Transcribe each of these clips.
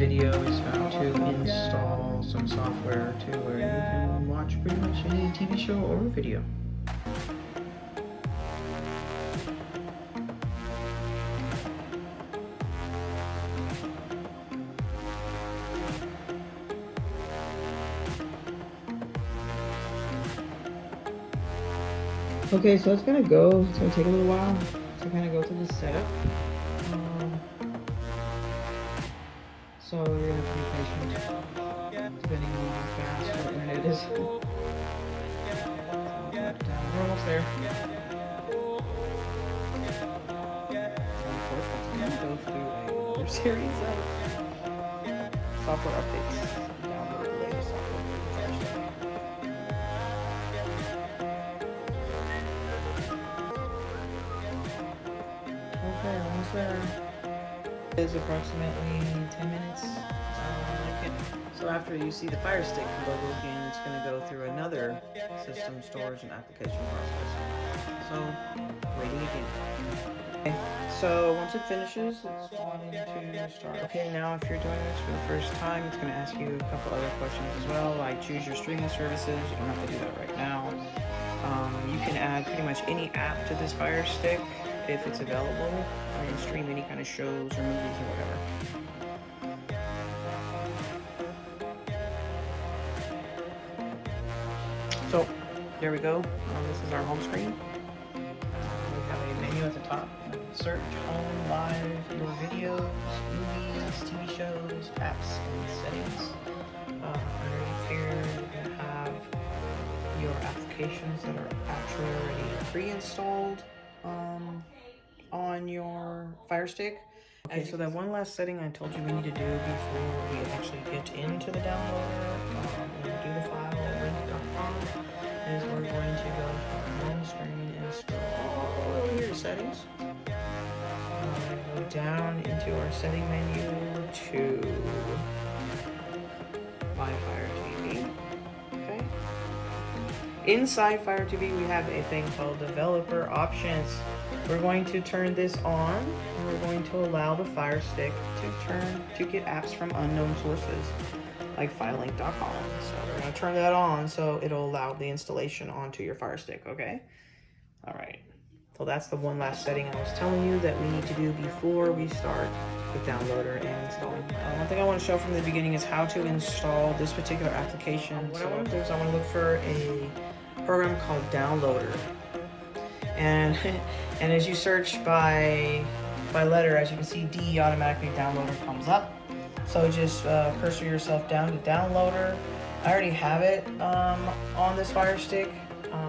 video is how to install some software to where you can watch pretty much any TV show or video. Okay, so it's gonna take a little while to kind of go through the setup. So you're gonna have to be patient, depending on how fast or when it is. We're almost there. I'm going to go through another series of software updates. Download the latest software for FIRESTICK. Okay, almost there. It is approximately 10 minutes. So after you see the FIRESTICK logo again, it's going to go through another system storage and application process. So, waiting again. Okay, so once it finishes, it's going to start. Okay, now if you're doing this for the first time, it's going to ask you a couple other questions as well, like choose your streaming services. You don't have to do that right now. You can add pretty much any app to this FIRESTICK if it's available. You can stream any kind of shows or movies or whatever. So there we go. This is our home screen. We have a menu at the top. Search, home, live, your videos, movies, TV shows, apps, and settings. Underneath here, you're going to have your applications that are actually already pre-installed on your FIRESTICK. Okay, so that one last setting I told you we need to do before we actually get into the downloader and do the FILELINKED.com is we're going to go to our home screen and scroll all over here to settings. Go down into our setting menu to My Fire TV. Okay. Inside Fire TV, we have a thing called Developer Options. We're going to turn this on, and we're going to allow the FIRESTICK to get apps from unknown sources, like FILELINKED.com. So we're going to turn that on, so it'll allow the installation onto your FIRESTICK. Okay. All right. So that's the one last setting I was telling you that we need to do before we start the downloader and installing. One thing I want to show from the beginning is how to install this particular application. What I want to do is I want to look for a program called Downloader. And as you search by letter, as you can see, D automatically Downloader comes up. So just cursor yourself down to Downloader. I already have it on this FIRESTICK.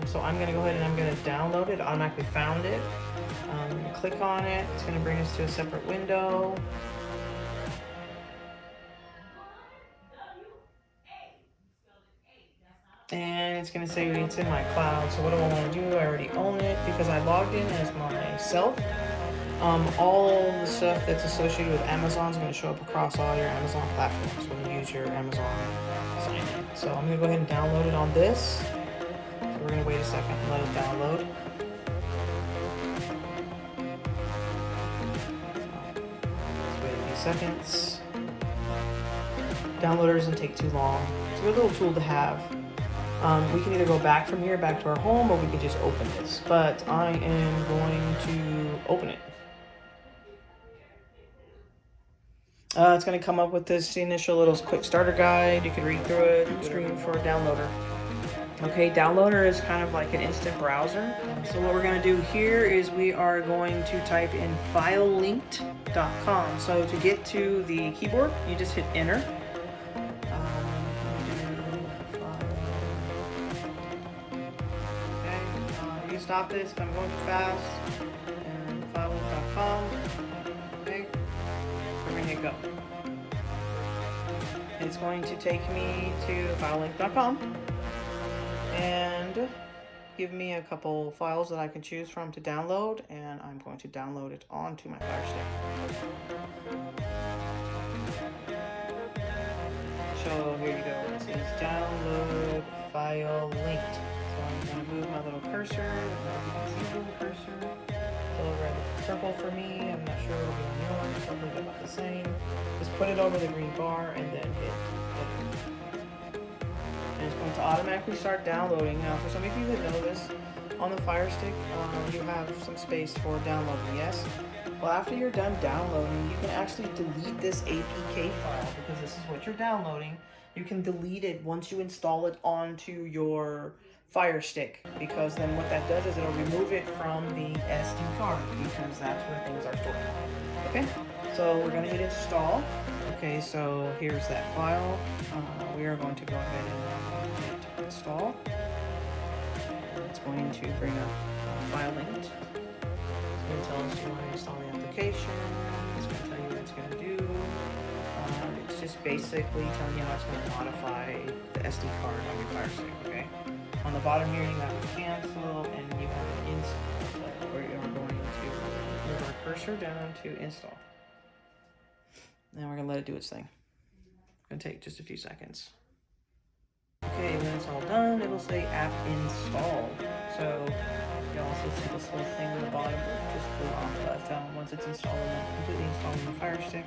So I'm going to go ahead and I'm going to download it. I automatically found it. I'm going to click on it. It's going to bring us to a separate window. And it's going to say it's in my cloud. So what do I want to do? I already own it because I logged in as myself. All the stuff that's associated with Amazon is going to show up across all your Amazon platforms when you use your Amazon sign-in. So I'm going to go ahead and download it on this. We're going to wait a second and let it download. Let's wait a few seconds. Downloader doesn't take too long. It's a good little tool to have. We can either go back from here, back to our home, or we can just open this. But I am going to open it. It's going to come up with this initial little quick starter guide. You can read through it. Screen for a downloader. Okay, Downloader is kind of like an instant browser. So what we're going to do here is we are going to type in FILELINKED.com. So to get to the keyboard, you just hit enter. Okay, you can stop this if I'm going too fast. And FILELINKED.com. Okay, I'm going to hit go. It's going to take me to FILELINKED.com. And give me a couple files that I can choose from to download, and I'm going to download it onto my FIRESTICK. So here you go. It says download file linked. So I'm going to move my little cursor. You can see the little cursor over purple for me. I'm not sure it'll be on yours. Probably about the same. Just put it over the green bar and then hit enter. And it's going to automatically start downloading. Now, for some of you that know this, on the Fire Stick, you have some space for downloading, yes? Well, after you're done downloading, you can actually delete this APK file because this is what you're downloading. You can delete it once you install it onto your Fire Stick, because then what that does is it'll remove it from the SD card because that's where things are stored. Okay, so we're gonna hit install. Okay, so here's that file. We are going to go ahead and hit install. It's going to bring up FILELINKED. It's going to tell us you want to install the application. It's going to tell you what it's going to do. It's just basically telling you how it's going to modify the SD card on your Fire Stick, okay? On the bottom here, you have a cancel and you have an install. So we are going to move our cursor down to install. Now we're going to let it do its thing. It's going to take just a few seconds. Okay, when it's all done, it will say app installed. So you also see this little thing on the bottom, just the off. But once it's installed and completely installed on the Fire Stick,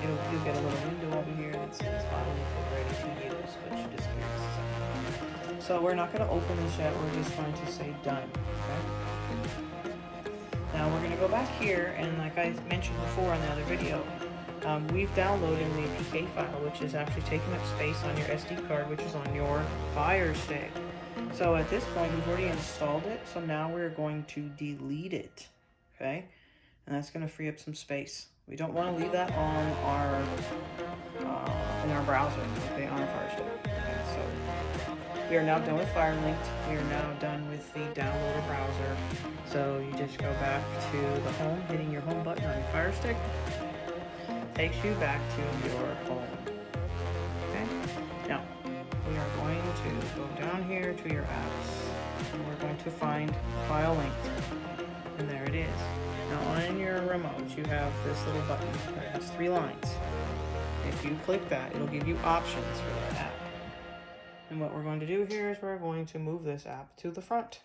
you'll get a little window over here that says FILELINKED ready to use, which disappears. So we're not going to open this yet. We're just going to say done. Okay. Now we're going to go back here, and like I mentioned before in the other video, we've downloaded the APK file, which is actually taking up space on your SD card, which is on your Fire Stick. So at this point, we've already installed it, so now we're going to delete it, okay? And that's going to free up some space. We don't want to leave that on our in our browser, okay, on our Fire Stick. Okay, so we are now done with FIRELINKED. We are now done with the downloader browser. So you just go back to the home, hitting your home button on your Fire Stick. Takes you back to your home. Okay? Now, we are going to go down here to your apps, and we're going to find FILELINKED. And there it is. Now, on your remote, you have this little button that has 3 lines. If you click that, it'll give you options for that app. And what we're going to do here is we're going to move this app to the front,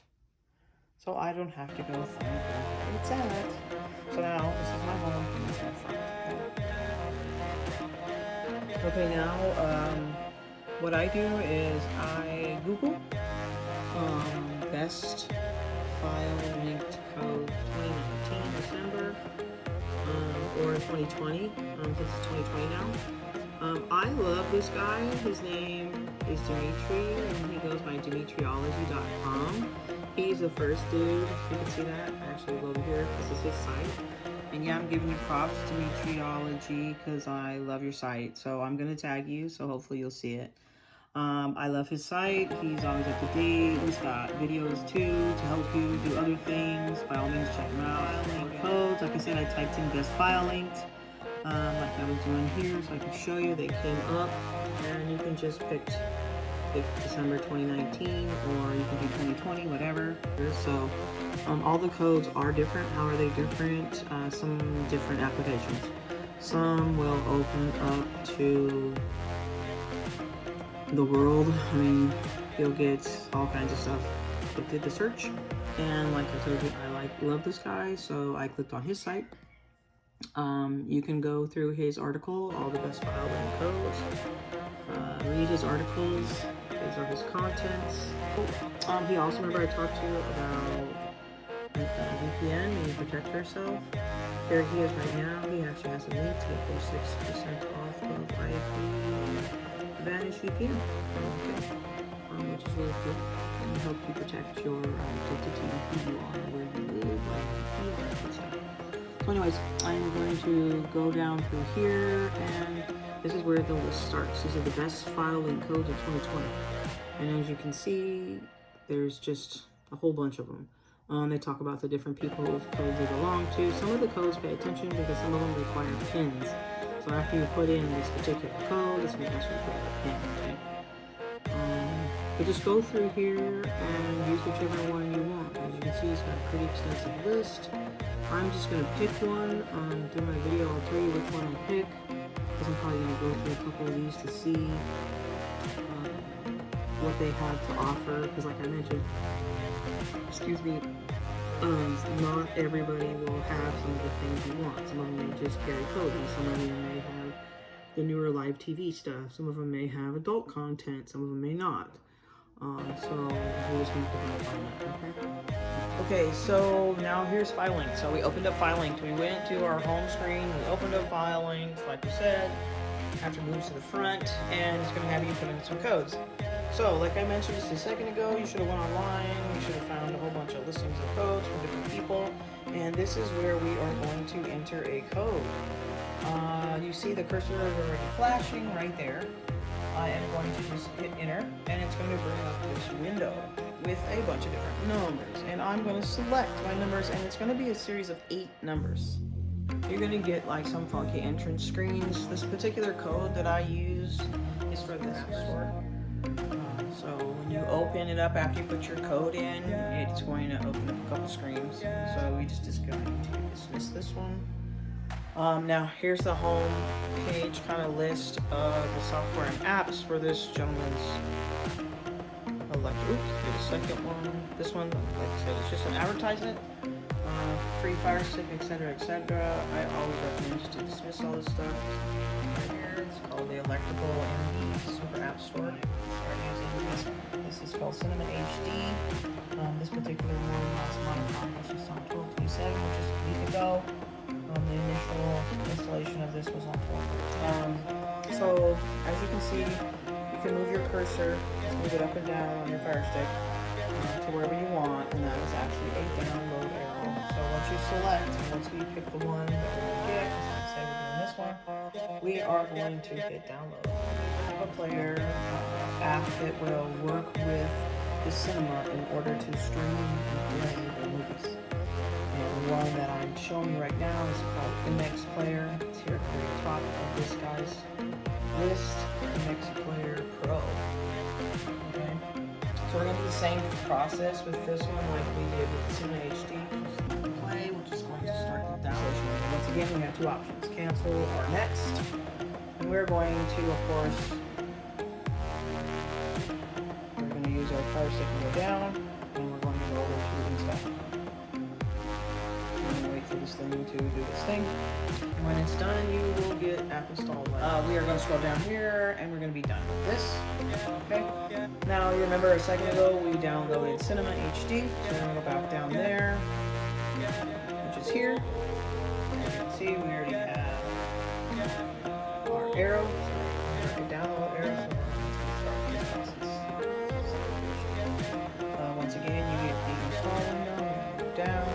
so I don't have to go find where it's at. So now, this is my home, and it's my front. Okay, now what I do is I Google best FILELINKED code 2019 December or 2020 since it's 2020 now. I love this guy. His name is Dimitri, and he goes by dimitriology.com. He's the first dude. You can see that. Actually, over here. This is his site. And yeah, I'm giving you props to Dimitriology because I love your site. So I'm going to tag you, so hopefully you'll see it. I love his site. He's always up to date. He's got videos too to help you do other things. By all means, check him out. FILELINKED codes. Like I said, I typed in best FILELINKED, like I was doing here, so I can show you. They came up, and you can just pick December 2019, or you can do 2020, whatever. So all the codes are different. How are they different? Some different applications. Some will open up to the world. I mean, you'll get all kinds of stuff. I did the search, and like I told you, I love this guy, so I clicked on his site. You can go through his article, all the best FILELINKED codes. Read his articles. These are his contents. He also, remember I talked to you about VPN and you protect yourself. Here he is right now. He actually has a link to get 6% off of IP Vanish VPN, which is really cool. And help you protect your identity, who you are, where you live, where you are, etc. So anyways, I'm going to go down through here, and this is where the list starts. These are the best FILELINKED codes of 2020. And as you can see, there's just a whole bunch of them. They talk about the different people whose codes they belong to. Some of the codes, pay attention because some of them require pins. So after you put in this particular code, it's going to ask you to put in a pin, okay? But just go through here and use whichever one you want. As you can see, it's got a pretty extensive list. I'm just going to pick one. Through my video, I'll tell you which one I pick, because I'm probably going to go through a couple of these to see what they have to offer. Because like I mentioned, excuse me, Not everybody will have some of the things you want. Some of them may just carry coding. Some of them may have the newer live TV stuff. Some of them may have adult content. Some of them may not. So we just need to find that, okay? Okay, so now here's FileLinked. So we opened up FileLinked. We went to our home screen. We opened up FileLinked, like we said. After moves to the front, and it's going to have you put in some codes. So, like I mentioned just a second ago, you should have went online. You should have found a whole bunch of listings of codes from different people, and this is where we are going to enter a code. You see the cursor is already flashing right there. I am going to just hit enter, and it's going to bring up this window with a bunch of different numbers, and I'm going to select my numbers, and it's going to be a series of 8 numbers. You're going to get like some funky entrance screens. This particular code that I use is for the App Store. So when you open it up after you put your code in, it's going to open up a couple screens. So we just going to dismiss this one. Now here's the home page kind of list of the software and apps for this gentleman's electric. The second one, this one, like I said, it's just an advertisement. Free FIRESTICK, etc., etc. I always recommend just to dismiss all this stuff. Right here, it's called the Electrical MD Super App Store. Start using this one. This is called Cinema HD. This particular one last month accomplished on 12/27, which is a week ago. The initial installation of this was on 4. So as you can see, you can move your cursor, move it up and down on your FIRESTICK to wherever you want, and that is actually a download arrow. So once you select, once we pick the one that we're going to get, say we're doing this one, we are going to hit download. We have a player app that will work with the cinema in order to stream and play the movies. And the one that I'm showing you right now is called MX Player. It's here at the very top of this guy's list, MX Player Pro. Okay. So we're going to do the same process with this one like we did with the Cinema HD. Play, we're just going to start the download. Once again, we have 2 options, cancel or next. And we're going to, of course, we're going to use our FIRESTICK to go down, and we're going to go over to install. Wait for this thing to do its thing. And when it's done, you will get app installed. We are going to scroll down here, and we're going to be done with this. Okay. Now, you remember a second ago we downloaded Cinema HD, so we're going to go back down there, which is here. As you can see, we already have our arrow, our download arrow. Once again, you get the install window, you go down.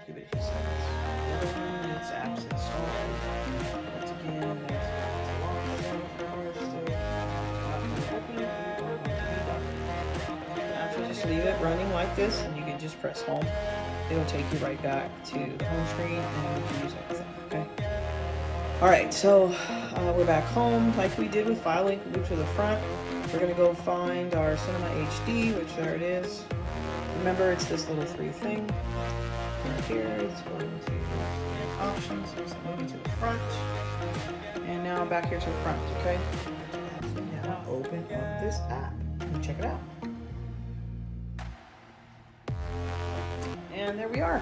Give it a few seconds. The other one needs apps installed. Once again, actually just leave it running like this, and you can just press home. It'll take you right back to the home screen, and you can use everything. Okay. All right, so we're back home like we did with FileLinked. Move to the front. We're gonna go find our Cinema HD, which there it is. Remember, it's this little 3 thing. Right here, it's going to options. It's moving to the front. And now back here to the front, okay? Now open up this app and check it out. And there we are.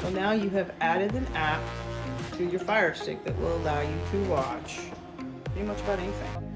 So now you have added an app to your FireStick that will allow you to watch pretty much about anything.